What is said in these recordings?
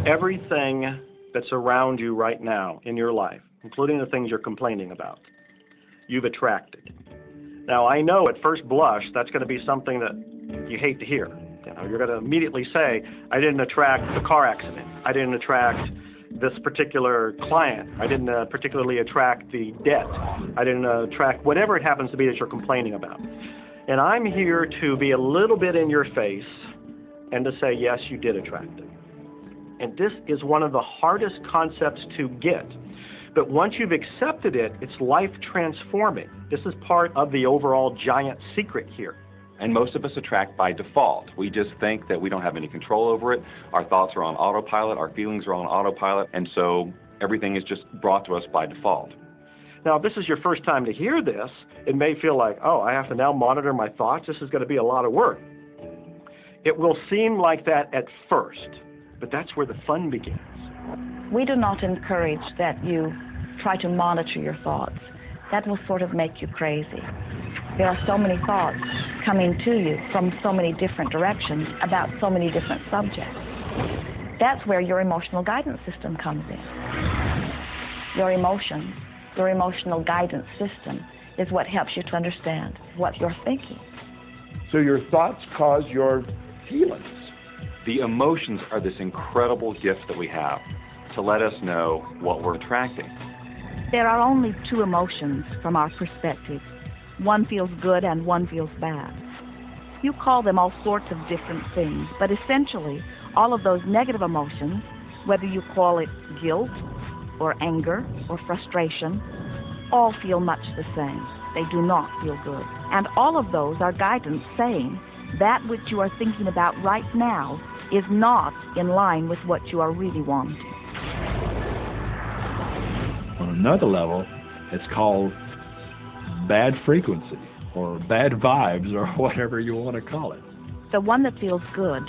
Everything that's around you right now in your life, including the things you're complaining about, you've attracted. Now, I know at first blush that's going to be something that you hate to hear. You're going to immediately say, I didn't attract the car accident. I didn't attract this particular client. I didn't particularly attract the debt. I didn't attract whatever it happens to be that you're complaining about. And I'm here to be a little bit in your face and to say, yes, you did attract it. And this is one of the hardest concepts to get. But once you've accepted it, it's life transforming. This is part of the overall giant secret here. And most of us attract by default. We just think that we don't have any control over it. Our thoughts are on autopilot, our feelings are on autopilot, and so everything is just brought to us by default. Now, if this is your first time to hear this, it may feel like, oh, I have to now monitor my thoughts. This is going to be a lot of work. It will seem like that at first, but that's where the fun begins. We do not encourage that you try to monitor your thoughts. That will sort of make you crazy. There are so many thoughts coming to you from so many different directions about so many different subjects. That's where your emotional guidance system comes in. Your emotions, your emotional guidance system is what helps you to understand what you're thinking. So your thoughts cause your feelings. The emotions are this incredible gift that we have to let us know what we're attracting. There are only two emotions from our perspective. One feels good and one feels bad. You call them all sorts of different things, but essentially, all of those negative emotions, whether you call it guilt or anger or frustration, all feel much the same. They do not feel good. And all of those are guidance saying that which you are thinking about right now is not in line with what you are really wanting. On another level, it's called bad frequency or bad vibes or whatever you want to call it. The one that feels good,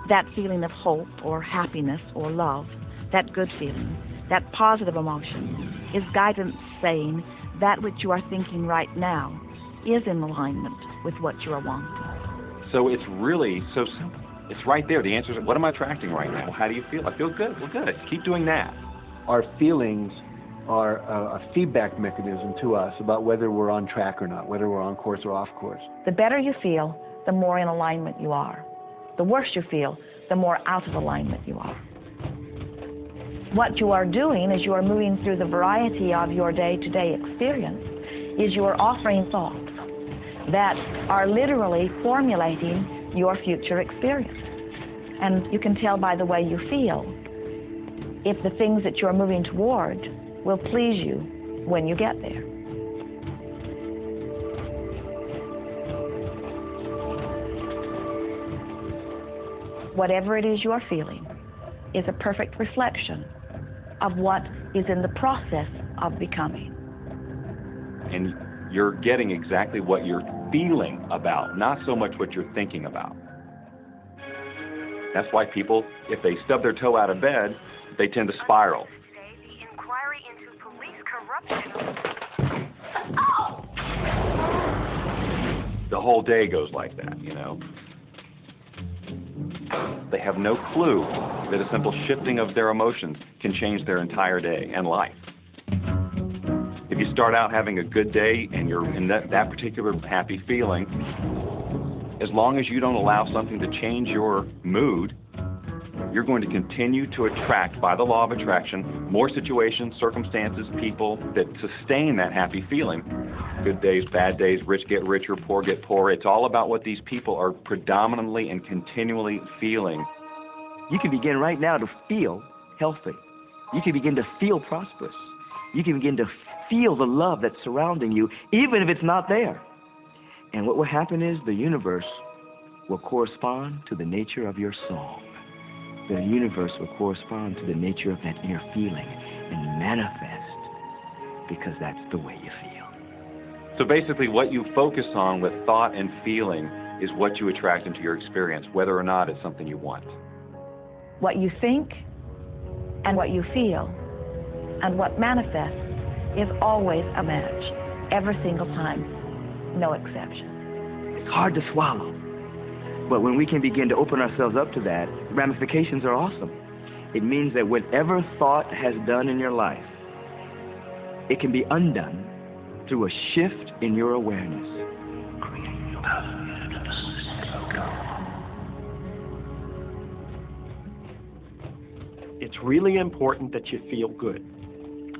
that feeling of hope or happiness or love, that good feeling, that positive emotion, is guidance saying that which you are thinking right now is in alignment with what you are wanting. So it's really so simple. It's right there. The answer is, what am I attracting right now? How do you feel? I feel good. Well, good. Keep doing that. Our feelings are a feedback mechanism to us about whether we're on track or not, whether we're on course or off course. The better you feel, the more in alignment you are. The worse you feel, the more out of alignment you are. What you are doing as you are moving through the variety of your day-to-day experience is you are offering thoughts that are literally formulating your future experience. And you can tell by the way you feel if the things that you're moving toward will please you when you get there. Whatever it is you are feeling is a perfect reflection of what is in the process of becoming. And you're getting exactly what you're feeling about, not so much what you're thinking about. That's why people, if they stub their toe out of bed, they tend to spiral. The whole day goes like that, you know. They have no clue that a simple shifting of their emotions can change their entire day and life. If you start out having a good day and you're in that particular happy feeling, as long as you don't allow something to change your mood, you're going to continue to attract, by the law of attraction, more situations, circumstances, people that sustain that happy feeling. Good days, bad days, rich get richer, poor get poorer. It's all about what these people are predominantly and continually feeling. You can begin right now to feel healthy. You can begin to feel prosperous. You can begin to feel the love that's surrounding you, even if it's not there. And what will happen is the universe will correspond to the nature of your song. The universe will correspond to the nature of that inner feeling and manifest, because that's the way you feel. So basically what you focus on with thought and feeling is what you attract into your experience, whether or not it's something you want. What you think and what you feel and what manifests is always a match, every single time, no exception. It's hard to swallow. But when we can begin to open ourselves up to that, ramifications are awesome. It means that whatever thought has done in your life, it can be undone through a shift in your awareness. It's really important that you feel good,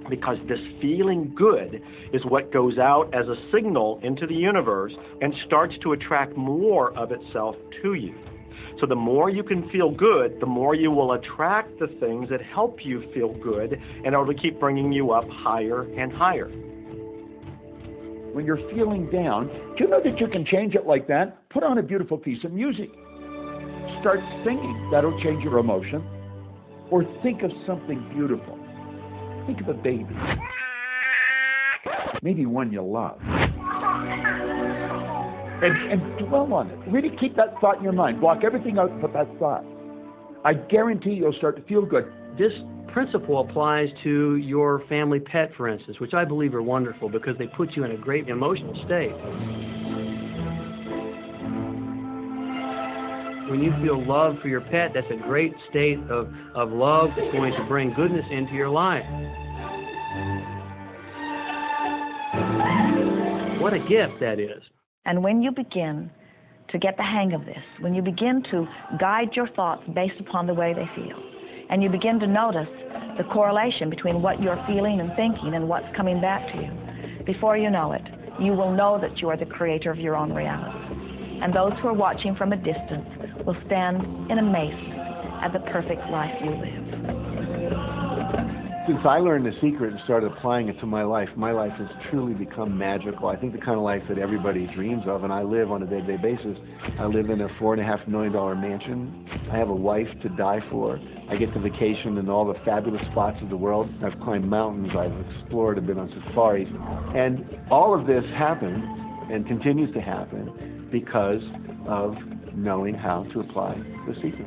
because this feeling good is what goes out as a signal into the universe and starts to attract more of itself to you. So the more you can feel good, the more you will attract the things that help you feel good and it'll keep bringing you up higher and higher. When you're feeling down, do you know that you can change it like that? Put on a beautiful piece of music. Start singing. That'll change your emotion. Or think of something beautiful. Think of a baby. Maybe one you love. And dwell on it. Really keep that thought in your mind. Block everything out and put that thought. I guarantee you'll start to feel good. This principle applies to your family pet, for instance, which I believe are wonderful because they put you in a great emotional state. When you feel love for your pet, that's a great state of love that's going to bring goodness into your life. What a gift that is. And when you begin to get the hang of this, when you begin to guide your thoughts based upon the way they feel, and you begin to notice the correlation between what you're feeling and thinking and what's coming back to you, before you know it, you will know that you are the creator of your own reality. And those who are watching from a distance will stand in amazement at the perfect life you live. Since I learned the secret and started applying it to my life has truly become magical. I think the kind of life that everybody dreams of, and I live on a day-to-day basis. I live in a $4.5 million mansion. I have a wife to die for. I get to vacation in all the fabulous spots of the world. I've climbed mountains, I've explored, I've been on safaris. And all of this happened and continues to happen because of knowing how to apply the secret.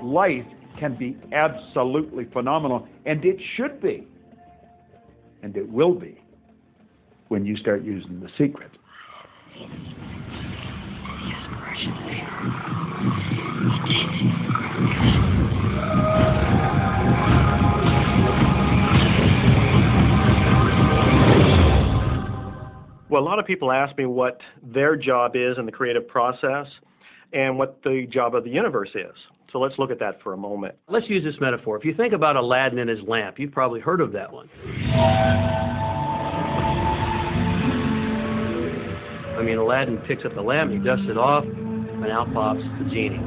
Life can be absolutely phenomenal, and it should be, and it will be, when you start using the secret. Well, a lot of people ask me what their job is in the creative process and what the job of the universe is. So let's look at that for a moment. Let's use this metaphor. If you think about Aladdin and his lamp, you've probably heard of that one. I mean, Aladdin picks up the lamp, he dusts it off, and out pops the genie.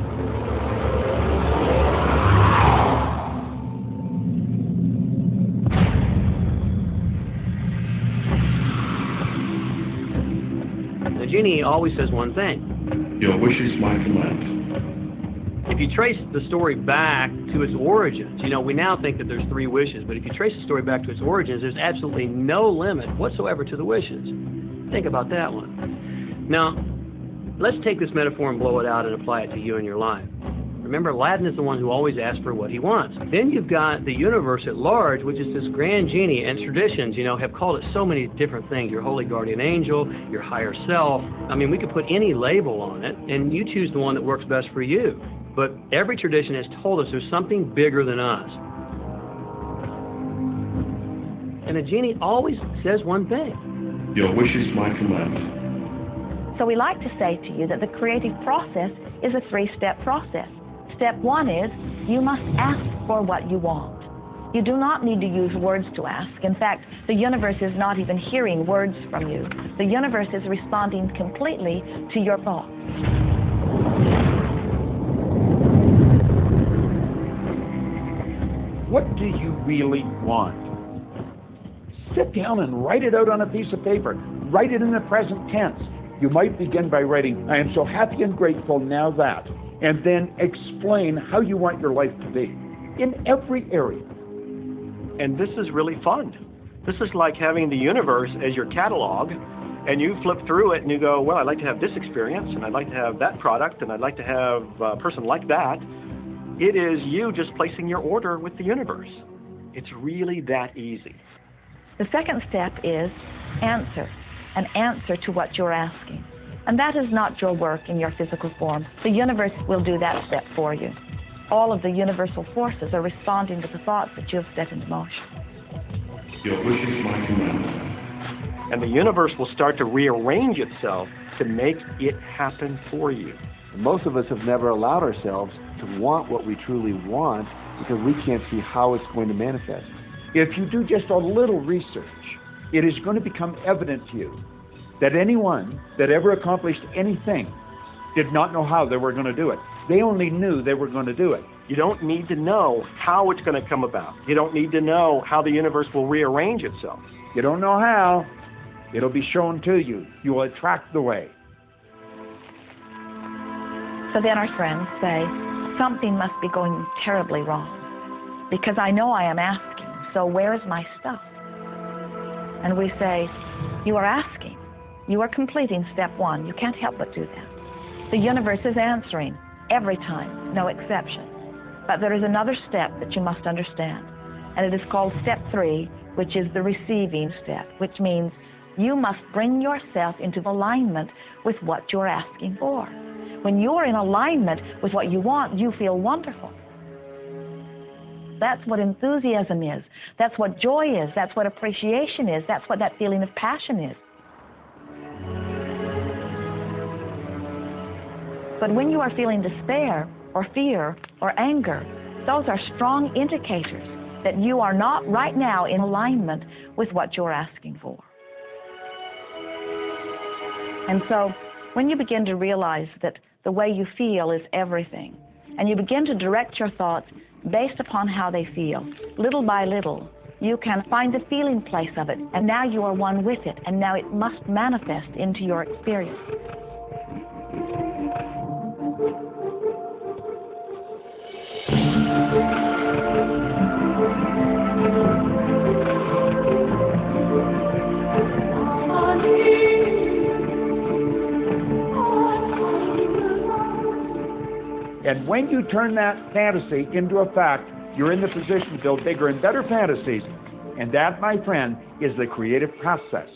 The genie always says one thing. Your wish is my command. If you trace the story back to its origins, you know, we now think that there's 3 wishes, but if you trace the story back to its origins, there's absolutely no limit whatsoever to the wishes. Think about that one. Now, let's take this metaphor and blow it out and apply it to you in your life. Remember, Aladdin is the one who always asks for what he wants. Then you've got the universe at large, which is this grand genie, and traditions, you know, have called it so many different things. Your holy guardian angel, your higher self. I mean, we could put any label on it, and you choose the one that works best for you. But every tradition has told us there's something bigger than us. And the genie always says one thing. Your wish is my command. So we like to say to you that the creative process is a 3-step process. Step 1 is you must ask for what you want. You do not need to use words to ask. In fact, the universe is not even hearing words from you. The universe is responding completely to your thoughts. What do you really want? Sit down and write it out on a piece of paper. Write it in the present tense. You might begin by writing, I am so happy and grateful now that, and then explain how you want your life to be in every area. And this is really fun. This is like having the universe as your catalog, and you flip through it and you go, well, I'd like to have this experience, and I'd like to have that product, and I'd like to have a person like that. It is you just placing your order with the universe. It's really that easy. The second step is answer, an answer to what you're asking. And that is not your work in your physical form. The universe will do that step for you. all of the universal forces are responding to the thoughts that you have set into motion. Your wish is my command. And the universe will start to rearrange itself to make it happen for you. Most of us have never allowed ourselves to want what we truly want because we can't see how it's going to manifest. If you do just a little research, it is going to become evident to you that anyone that ever accomplished anything did not know how they were going to do it. They only knew they were going to do it. You don't need to know how it's going to come about. You don't need to know how the universe will rearrange itself. You don't know how. It'll be shown to you. You will attract the way. So then our friends say, something must be going terribly wrong, because I know I am asking, so where is my stuff? And we say, you are asking. You are completing step one. You can't help but do that. The universe is answering every time, no exception. But there is another step that you must understand, and it is called step 3, which is the receiving step, which means you must bring yourself into alignment with what you're asking for. When you're in alignment with what you want, you feel wonderful. That's what enthusiasm is. That's what joy is. That's what appreciation is. That's what that feeling of passion is. But when you are feeling despair or fear or anger, those are strong indicators that you are not right now in alignment with what you're asking for. And so when you begin to realize that the way you feel is everything, and you begin to direct your thoughts based upon how they feel, little by little, you can find the feeling place of it, and now you are one with it, and now it must manifest into your experience. And when you turn that fantasy into a fact, you're in the position to build bigger and better fantasies. And that, my friend, is the creative process.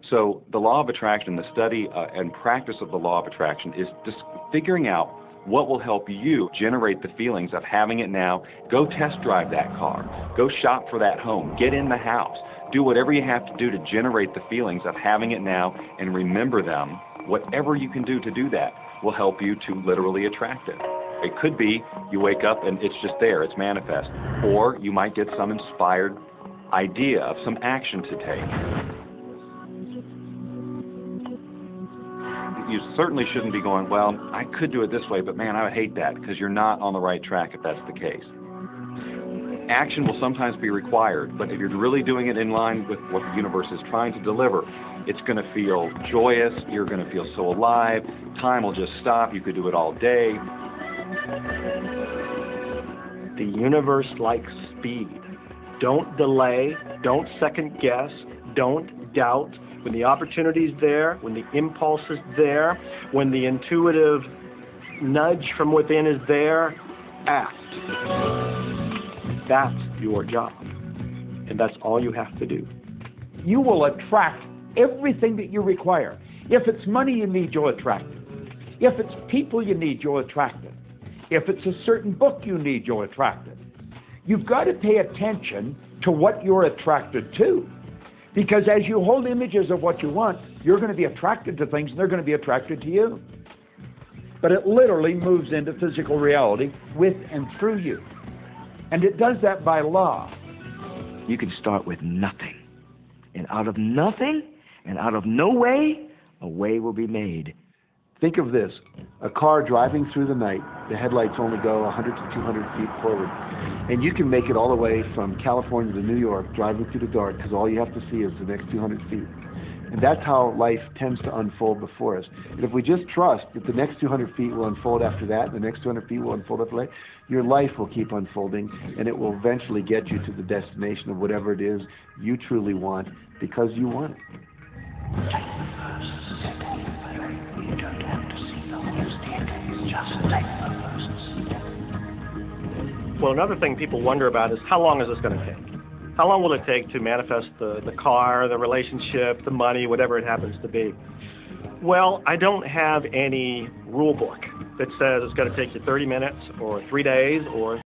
So the law of attraction, the study and practice of the law of attraction is just figuring out what will help you generate the feelings of having it now. Go test drive that car. Go shop for that home. Get in the house. Do whatever you have to do to generate the feelings of having it now, and remember them. Whatever you can do to do that will help you to literally attract it. It could be you wake up and it's just there, it's manifest. Or you might get some inspired idea of some action to take. You certainly shouldn't be going, well, I could do it this way, but man, I would hate that, because you're not on the right track if that's the case. Action will sometimes be required, but if you're really doing it in line with what the universe is trying to deliver, it's going to feel joyous, you're going to feel so alive, time will just stop, you could do it all day. The universe likes speed. Don't delay, don't second guess, don't doubt. When the opportunity's there, when the impulse is there, when the intuitive nudge from within is there, act. That's your job. And that's all you have to do. You will attract everything that you require. If it's money you need, you'll attract it. If it's people you need, you'll attract it. If it's a certain book you need, you'll attract it. You've got to pay attention to what you're attracted to. Because as you hold images of what you want, you're going to be attracted to things and they're going to be attracted to you. But it literally moves into physical reality with and through you. And it does that by law. You can start with nothing. And out of nothing, and out of no way, a way will be made. Think of this. A car driving through the night, the headlights only go 100 to 200 feet forward. And you can make it all the way from California to New York driving through the dark, because all you have to see is the next 200 feet. And that's how life tends to unfold before us. And if we just trust that the next 200 feet will unfold after that, and the next 200 feet will unfold after that, your life will keep unfolding, and it will eventually get you to the destination of whatever it is you truly want, because you want it. Well, another thing people wonder about is, how long is this going to take? How long will it take to manifest the car, the relationship, the money, whatever it happens to be? Well, I don't have any rule book that says it's going to take you 30 minutes or 3 days or